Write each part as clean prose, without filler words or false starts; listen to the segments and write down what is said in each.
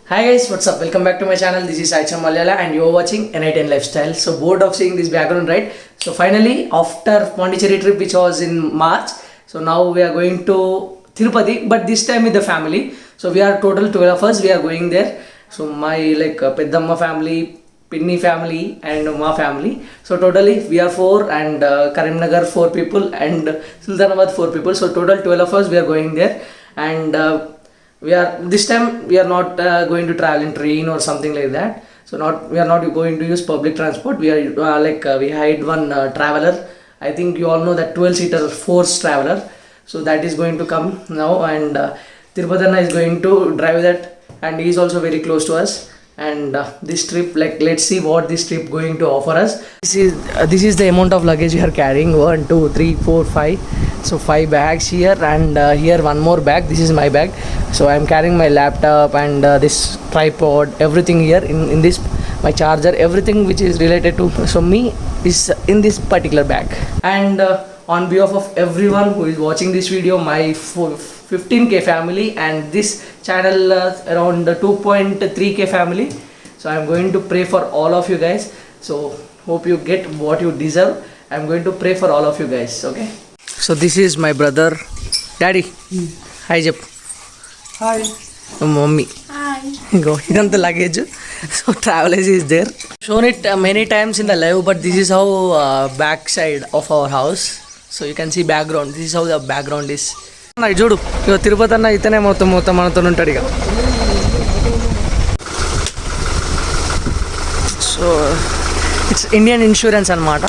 Hi guys, what's up? Welcome back to my channel. This is Aicham Malayala and you're watching N8N Lifestyle. So bored of seeing this background, right? So finally, after Pondicherry trip which was in March, so now we are going to Tirupati, but this time with the family. So we are total 12 of us. We are going there. So my Peddamma family, Pinni family and Ma family. So totally we are 4 and Karimnagar 4 people and Sultanabad 4 people. So total 12 of us we are going there and we are this time we are not going to travel in train or something like that. So we are not going to use public transport. We are we hired one traveler. I think you all know that 12-seater force traveler. So that is going to come now and Tirupathana is going to drive that and he is also very close to us. And this trip, let's see what this trip going to offer us. This is the amount of luggage we are carrying. 1, 2, 3, 4, 5. So 5 bags here and here one more bag. This is my bag. So I am carrying my laptop and this tripod, everything here in this, my charger, everything which is related to me is in this particular bag. And on behalf of everyone who is watching this video, my 15k family and this channel around 2.3k family, so I'm going to pray for all of you guys. So hope you get what you deserve. I'm going to pray for all of you guys. Okay, so this is my brother, daddy. Hi Jep. Hi. Mommy. Hi. Go in the luggage. So travelers is there. Shown it many times in the live, but this is how back side of our house. So you can see background. This is how the background is. చూడు ఇక తిరుపతి అన్న ఇతనే మొత్తం మనతో ఉంటాడు ఇక. So it's Indian insurance అన్నమాట.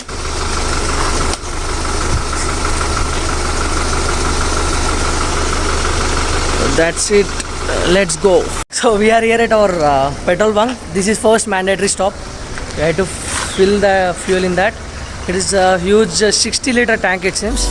That's it. Let's go. So we are here at our petrol bunk. This is first mandatory stop. We have to fill the fuel in that. It is a huge 60-liter tank, it seems.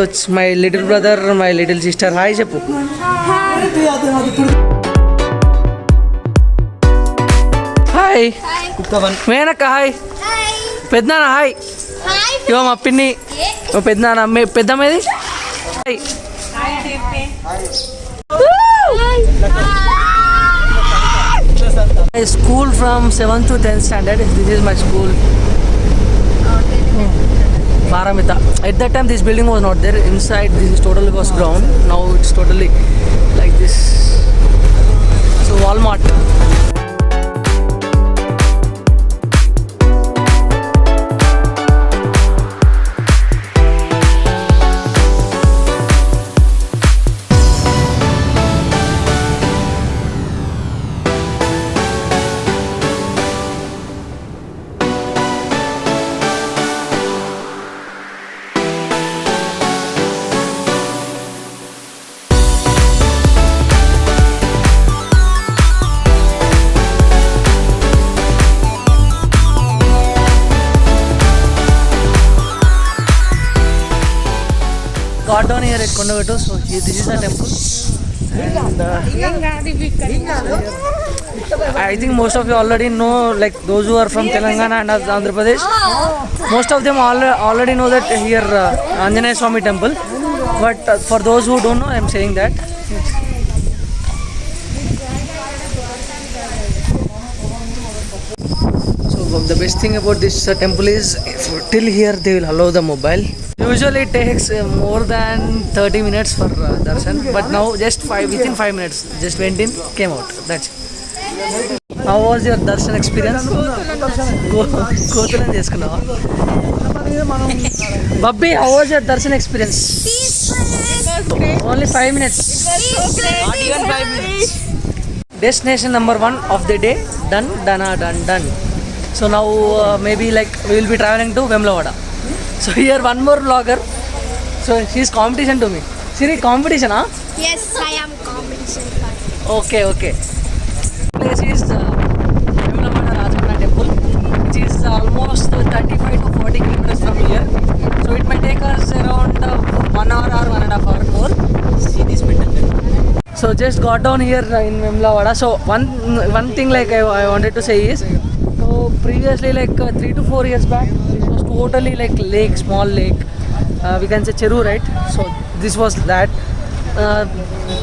It's my little brother, my little sister. Hi Jappu. Hi. Menaka hi. Peddana hi. Yo ma pinni. Yo peddana me peddamedi. Hi. I school from 7th to 10th standard. This is my school. Paramita. At that time this building was not there. Inside this is totally was ground. Now it's totally like this. So Walmart. Got down here at Kondavettu, so this is the temple. And I think most of you already know, like those who are from Telangana and Andhra Pradesh, most of them already know that here Anjaneya Swami temple. But for those who don't know, I am saying that. So the best thing about this temple is till here they will allow the mobile. Usually it takes more than 30 minutes for darshan, but now just within 5 minutes, just went in, came out. That's it. How was your darshan experience? Kotulan cheskunnava. Babbi, how was your darshan experience? Only 5 minutes. Not even 5 minutes. Destination number 1 of the day done. So now maybe we will be traveling to Vemlavada. So here one more vlogger. So she's competition to me. Siri, competition, huh? Yes, I am competition. Okay. Place is Vemlavada Rajamana temple, which is almost 35 to 40 kilometers from here. So it might take us around 1 hour or 1.5 hours more. See this metal. So just got down here in Vemlavada. So one thing I wanted to say is So previously, like 3 to 4 years back, this was totally like lake, small lake. We can say Cheru, right? So this was that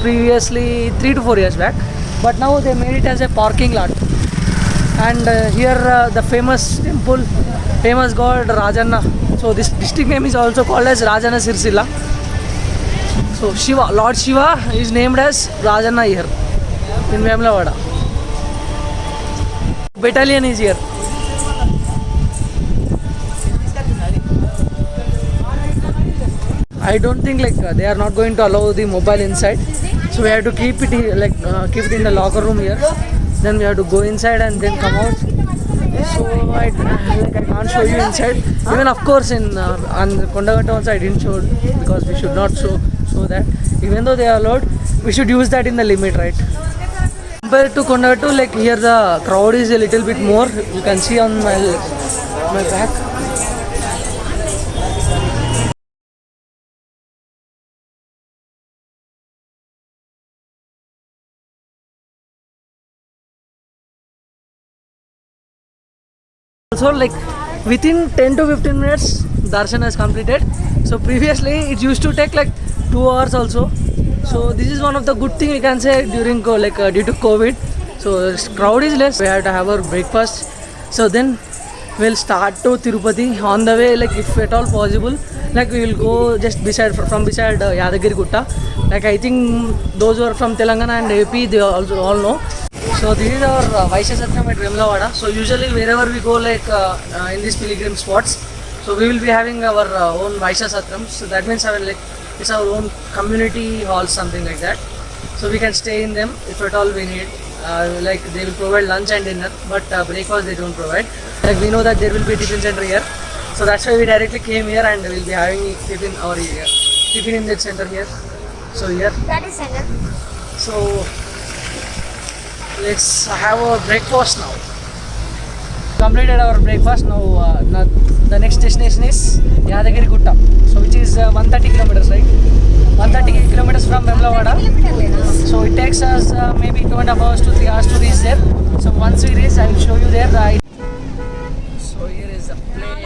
previously 3 to 4 years back. But now they made it as a parking lot. And here the famous temple, famous god Rajanna. So this district name is also called as Rajanna Sirsila. So Shiva, Lord Shiva is named as Rajanna here in Vemlavada. Battalion is here. I don't think like they are not going to allow the mobile inside, so we have to keep it keep it in the locker room here. Then we have to go inside and then come out. So I can't show you inside. Even of course in on Kondagattu also I didn't show because we should not show that. Even though they are allowed, we should use that in the limit, right? Compared to Kondagattu, like here the crowd is a little bit more. You can see on my back. Also, like within 10 to 15 minutes, darshan is completed. So previously it used to take like 2 hours also. So this is one of the good thing we can say during due to COVID. So crowd is less. We have to have our breakfast. So then we'll start to Tirupati. On the way, like if at all possible, like we will go just beside Yadagiri Gutta. Like I think those who are from Telangana and AP, they also all know. So this is our Vaishya Satram at Vemlavada. So usually wherever we go in these pilgrim spots, so we will be having our own Vaishya Satrams. So that means it's our own community hall, something like that. So we can stay in them if at all we need. They will provide lunch and dinner, but breakfast they don't provide. Like we know that there will be a tiffin center here. So that's why we directly came here and we'll be having tiffin over here. Tiffin in that center here. So here. That is enough. So let's have our breakfast now. Completed our breakfast. Now the next destination is Yadagiri Gutta. So which is 130 kilometers, right? 130 kilometers from Vemlavada. So it takes us maybe 2.5 hours to 3 hours to reach there. So once we reach, I will show you there. So here is the place.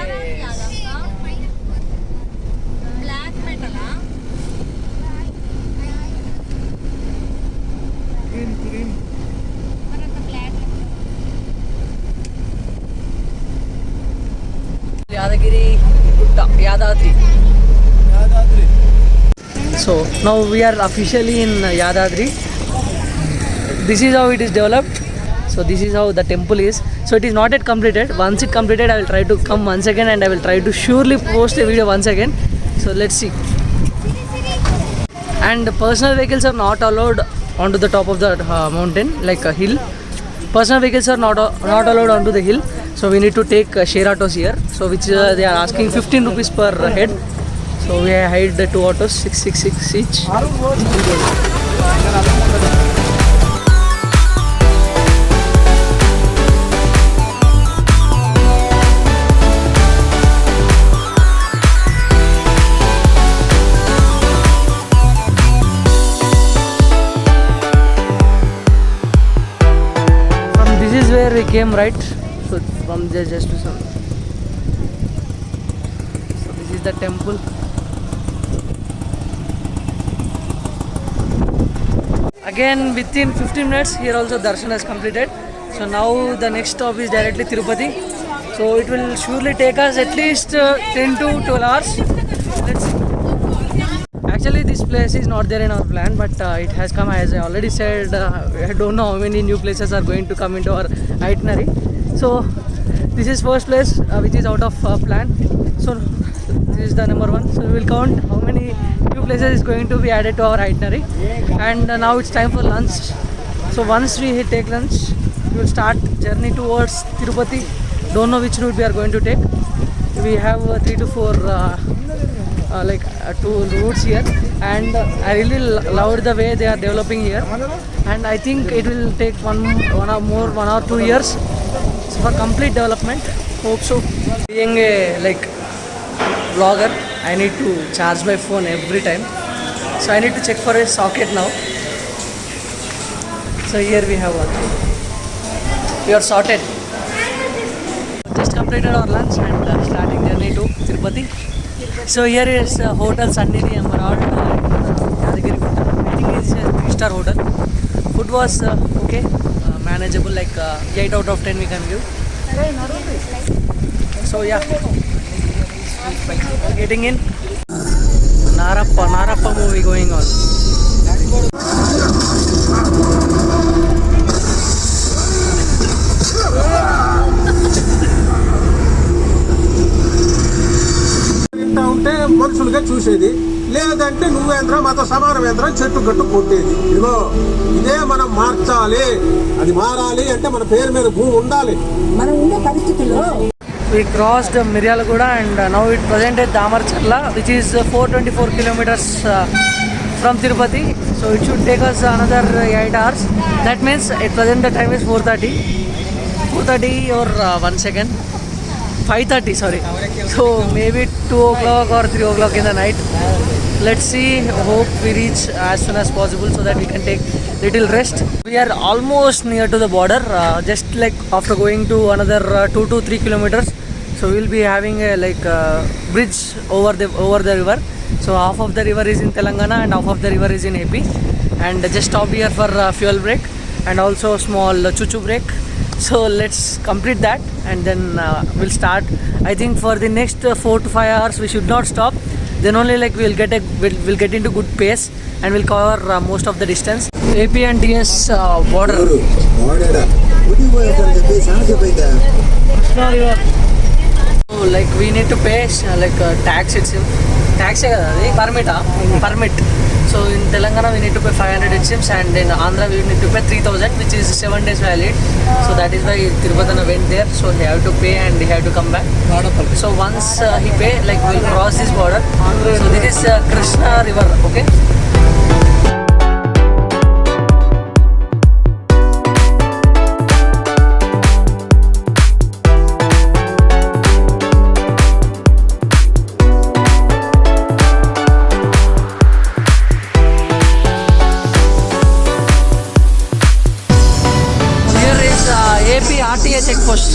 Black metal. Green. Yadagiri Gutta, Yadadri. So now we are officially in Yadadri. This is how it is developed. So this is how the temple is. So it is not yet completed. Once it completed, I will try to come once again and I will try to surely post a video once again. So let's see. And personal vehicles are not allowed onto the top of the mountain, like a hill. Personal vehicles are not allowed onto the hill. So we need to take share autos here. So which they are asking 15 rupees per head. So we hired the 2 autos, 666 each. From this is where we came, right? So from there just to some. So this is the temple. Again within 15 minutes here also darshan is completed. So now the next stop is directly Tirupati. So it will surely take us at least 10 to 12 hours. Let's see. Actually this place is not there in our plan, but it has come, as I already said. I don't know how many new places are going to come into our itinerary. So this is first place which is out of plan. So this is the number 1. So we will count how many new places is going to be added to our itinerary. And now it's time for lunch. So once we take lunch, we will start journey towards Tirupati. Don't know which route we are going to take. We have 3 to 4 2 routes here, and I really loved the way they are developing here. And I think it will take 1 or 2 years for complete development. Hope so. Being a vlogger, I need to charge my phone every time. So I need to check for a socket now. So here we have one. We are sorted. completed our lunch and starting journey to Tirupati. So here is Hotel Sannidhi Emerald Yadagiri. I think it's a 3-star hotel. Food was okay, manageable, like 8 out of 10 we can give. So yeah, getting in. Narappa movie going on. ఇంత ఉంటే మనుషులుగా చూసేది, లేదంటే నువ్వేంద్రా మాతో సమానమేంద్రా చెట్టు గట్టు కొట్టేది. ఇదిగో ఇదే మనం మార్చాలి. అది మారాలి అంటే మన పేరు మీద భూమి ఉండాలి. మనం ఉండే పరిస్థితుల్లో We crossed Miryalaguda and now it presented Damarcharla, which is 424 kilometers from Tirupati. So it should take us another 8 hours. That means at present the time is 4:30. 4:30 or 1 second. 5:30, sorry. So maybe 2 o'clock or 3 o'clock in the night. Let's see. Hope we reach as soon as possible so that we can take little rest. We are almost near to the border. Just like after going to another 2 to 3 kilometers. So we'll be having a bridge over the river. So half of the river is in Telangana and half of the river is in AP. And just stop here for fuel break and also small chuchu break. So let's complete that and then we'll start. I think for the next 4 to 5 hours we should not stop. Then only like we'll get into good pace and we'll cover most of the distance. AP and TS border. So like we need to pay tax itself. Tax permit. So in Telangana we need to pay 500 it seems, and in Andhra we need to pay 3,000, which is 7 days valid. So that is why Tirupatana went there. So he have to pay and he have to come back. So once he pay, like we'll cross this border. So this is Krishna river, okay? AP RTA check post.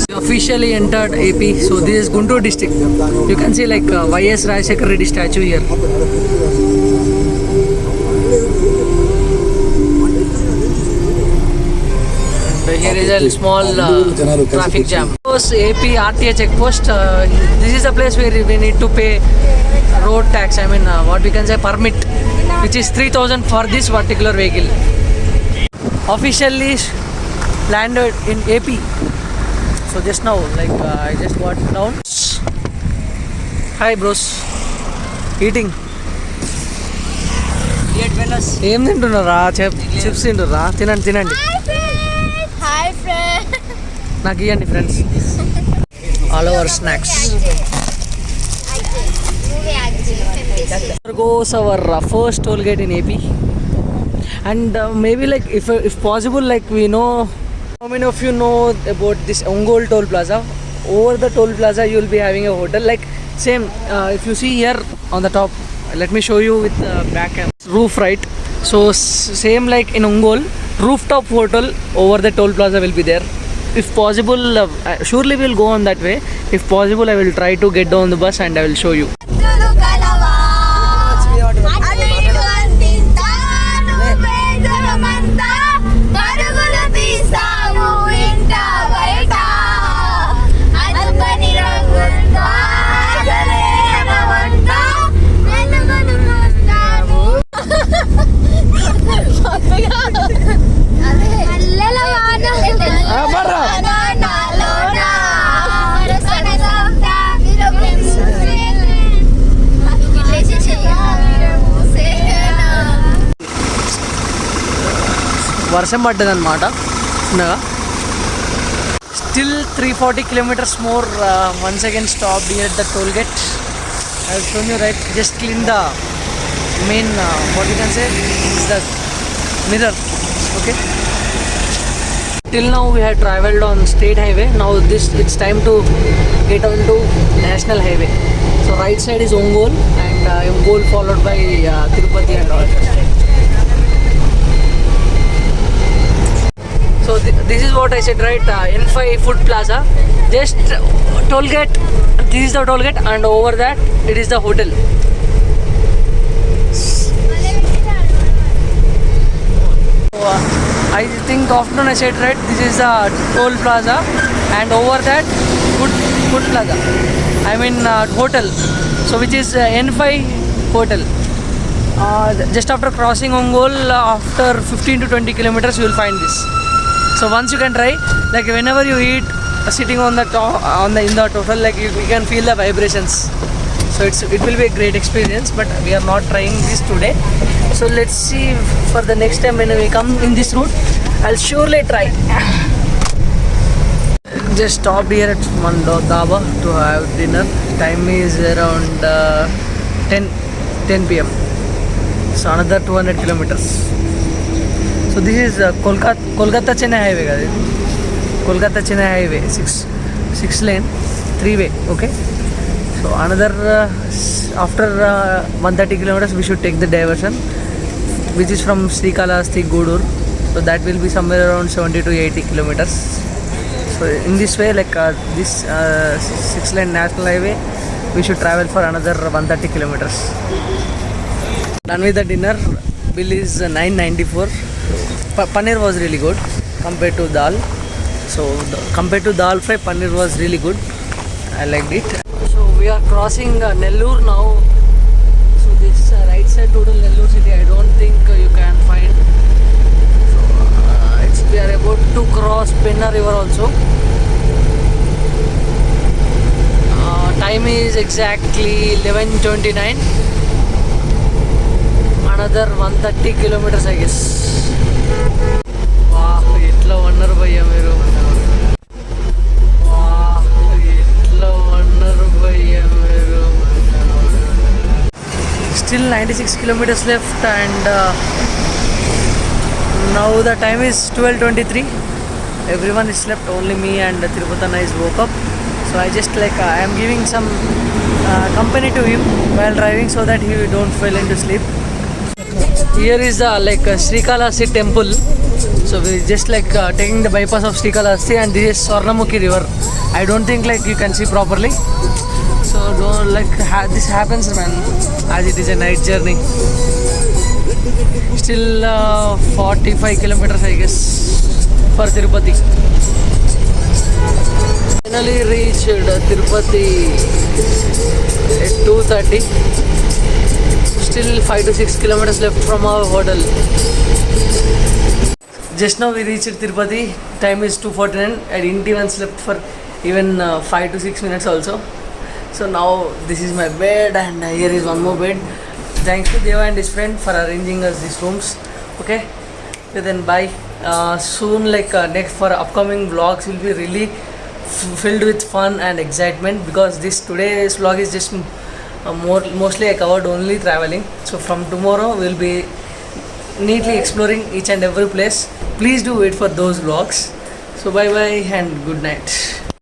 We officially entered AP. So this is Guntur district. You can see like YS Rajashekar Reddy statue here. And here is a small traffic jam. AP RTA check post. This is the place where we need to pay road tax. I mean what we can say permit, which is 3,000 for this particular vehicle. Officially landed in AP. So just now, like I just got down. Hi bros, eating. ఏం తింటున్నారా? Chips తింటున్నారా? తినండి. Hi friend. నాకు ఇవ్వండి friends. All over snacks. There goes our first toll gate in AP, and maybe like if possible, like we know, how many of you know about this Ongole Toll Plaza? Over the toll plaza you will be having a hotel like same. If you see here on the top, let me show you with the back roof, right? So same like in Ongole, rooftop hotel over the toll plaza will be there. If possible, surely we'll go on that way. If possible, I will try to get down the bus and I will show you. వర్షం పడ్డదన్నమాట చిన్నగా. Still 340 kilometers more. Once again stopped here at the toll gate. I have shown you, right? Just clean the main what you can say is the mirror, okay? Till now we have travelled on state highway. Now it's time to get on to national highway. So right side is Ongole and Ongole followed by Tirupati and all. So this is what I said, right? N5 Food Plaza. Just toll gate. This is the toll gate, and over that it is the hotel. So, I think afternoon I said, right? This is the toll plaza, and over that food plaza. I mean hotel. So which is N5 hotel. Just after crossing Ongole, after 15 to 20 kilometers, you will find this. So once you can try, like whenever you eat, sitting on the top, in the hotel, like you can feel the vibrations. So it will be a great experience, but we are not trying this today. So let's see for the next time when we come in this route, I'll surely try. Just stopped here at one dhaba to have dinner. Time is around 10 p.m. So another 200 kilometers. So this is Kolkata Chennai highway, guys. Kolkata Chennai highway, 6 lane, 3-way. Okay. So another after 130 kilometers, we should take the diversion, which is from Srikalahasti Gudur. So that will be somewhere around 70 to 80 kilometers. So in this way, like this 6-lane national highway, we should travel for another 130 kilometers. Done with the dinner. Bill is 994. Paneer was really good compared to dal. So compared to dal fry, paneer was really good. I liked it. So we are crossing Nellore now. So this right side total Nellore city, I don't think you can find. So we are about to cross Penna river also. Time is exactly 11:29. Another 130 kilometers, I guess. Wow, itla wonder bhaiya meru. Wow, itla wonder bhaiya meru. Still 96 kilometers left, and now the time is 12:23. Everyone is slept, only me and Tirupatana is woke up. So I just I am giving some company to him while driving so that he don't fall into sleep. Here is the Srikalahasti temple. So we just taking the bypass of Srikalahasti, and this is Swarnamukhi river. I don't think you can see properly. So don't this happens, man, as it is a night journey. Still 45 kilometers, I guess, for Tirupati. Finally reached Tirupati at 2:30. Still 5 to 6 kilometers left from our hotel. Just now we reached Tirupati. Time is 2:49. I didn't even slept for even 5 to 6 minutes also. So now this is my bed, and here is one more bed. Thanks to Deva and his friend for arranging us these rooms. Okay, then bye. Soon next for upcoming vlogs will be really filled with fun and excitement, because today's vlog is just mostly I covered only traveling. So from tomorrow we'll be neatly exploring each and every place. Please do wait for those vlogs. So bye bye and good night.